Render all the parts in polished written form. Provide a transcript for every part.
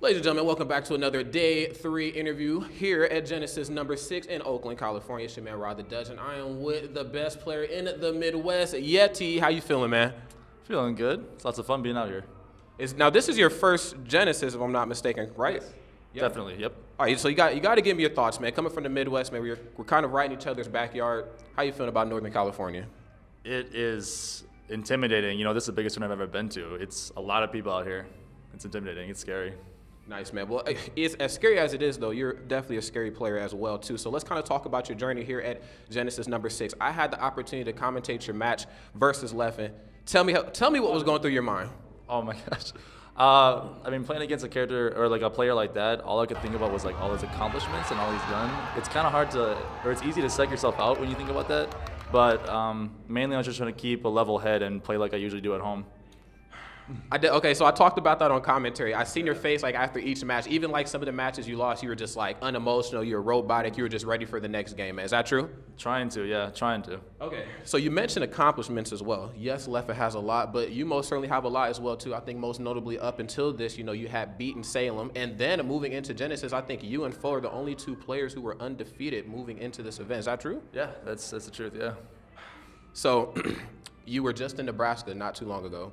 Ladies and gentlemen, welcome back to another Day 3 interview here at Genesis number 6 in Oakland, California. It's your man, Rod the Dutch, and I am with the best player in the Midwest, Yeti. How you feeling, man? Feeling good. It's lots of fun being out here. Now, this is your first Genesis, if I'm not mistaken, right? Yes. Yep. Definitely, yep. All right, so you got to give me your thoughts, man. Coming from the Midwest, man, we're kind of right in each other's backyard. How you feeling about Northern California? It is intimidating. You know, this is the biggest one I've ever been to. It's a lot of people out here. It's intimidating. It's scary. Nice, man. Well, it's as scary as it is, though. You're definitely a scary player as well, too. So let's kind of talk about your journey here at Genesis number 6. I had the opportunity to commentate your match versus Leffen. Tell me what was going through your mind. Oh my gosh. I mean, playing against a character or like a player like that, all I could think about was like all his accomplishments and all he's done. It's kind of hard to, or it's easy to psych yourself out when you think about that. But mainly I was just trying to keep a level head and play like I usually do at home. Okay, so I talked about that on commentary. I seen your face like after each match. Even like some of the matches you lost, you were just like unemotional, you were robotic, you were just ready for the next game. Is that true? Trying to. Okay. So you mentioned accomplishments as well. Yes, Leffen has a lot, but you most certainly have a lot as well too. I think most notably up until this, you had beaten Salem, and then moving into Genesis, I think you and Fo are the only two players who were undefeated moving into this event. Is that true? Yeah, that's the truth. Yeah. So you were just in Nebraska not too long ago.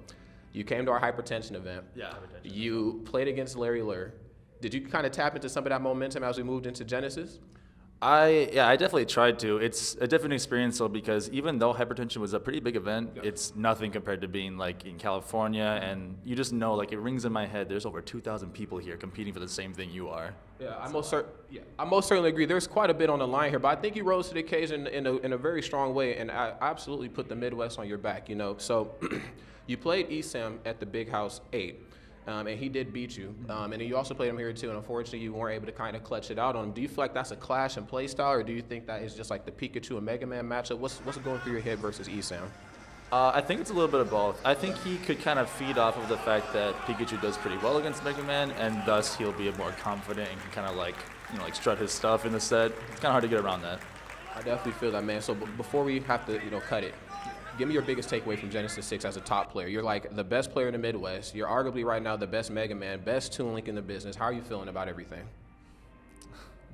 You came to our hypertension event. Yeah, hypertension. You played against Larry Lur. Did you kind of tap into some of that momentum as we moved into Genesis? I definitely tried to. It's a different experience though, because even though hypertension was a pretty big event, it's nothing compared to being like in California, and you just know, like, it rings in my head. There's over 2,000 people here competing for the same thing you are. Yeah, I most certainly agree. There's quite a bit on the line here, but I think you rose to the occasion in a very strong way, and I absolutely put the Midwest on your back. So. You played Esam at the Big House 8, and he did beat you. And then you also played him here too, and unfortunately you weren't able to kind of clutch it out on him. Do you feel like that's a clash in play style, or do you think that is just like the Pikachu and Mega Man matchup? What's going through your head versus Esam? I think it's a little bit of both. I think he could kind of feed off of the fact that Pikachu does pretty well against Mega Man, and thus he'll be more confident and can kind of like strut his stuff in the set. It's kind of hard to get around that. I definitely feel that, man. So before we have to cut it, give me your biggest takeaway from Genesis 6 as a top player. You're like the best player in the Midwest. You're arguably right now the best Mega Man, best Toon Link in the business. How are you feeling about everything?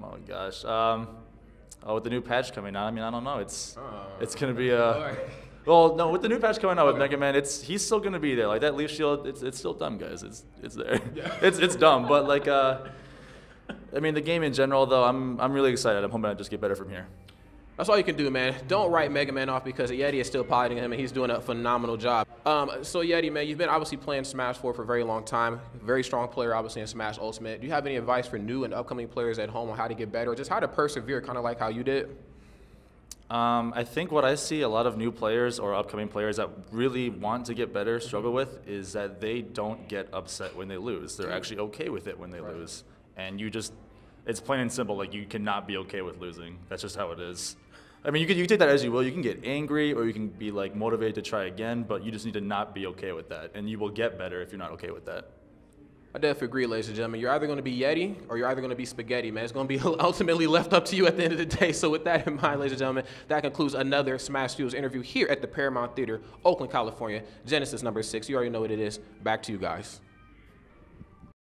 Oh my gosh. With the new patch coming out, I mean, I don't know. It's gonna be a. Well, no, with the new patch coming out with Mega Man, he's still gonna be there. Like that leaf shield, it's still dumb, guys. It's there. Yeah. It's dumb, but like I mean, the game in general though, I'm really excited. I'm hoping I just get better from here. That's all you can do, man. Don't write Mega Man off because Yeti is still piloting him, and he's doing a phenomenal job. So Yeti, man, you've been obviously playing Smash 4 for a very long time. Very strong player, obviously, in Smash Ultimate. Do you have any advice for new and upcoming players at home on how to get better, or just how to persevere, kind of like how you did? I think what I see a lot of new players or upcoming players that really want to get better struggle with is that they don't get upset when they lose. They're actually okay with it when they lose. And it's plain and simple, like, you cannot be okay with losing. That's just how it is. I mean, you can take that as you will. You can get angry, or you can be like motivated to try again, but you just need to not be okay with that, and you will get better if you're not okay with that. I definitely agree, ladies and gentlemen. You're either going to be Yeti or you're either going to be spaghetti, man. It's going to be ultimately left up to you at the end of the day. So with that in mind, ladies and gentlemen, that concludes another Smash Studios interview here at the Paramount Theater, Oakland, California. Genesis number 6. You already know what it is. Back to you guys.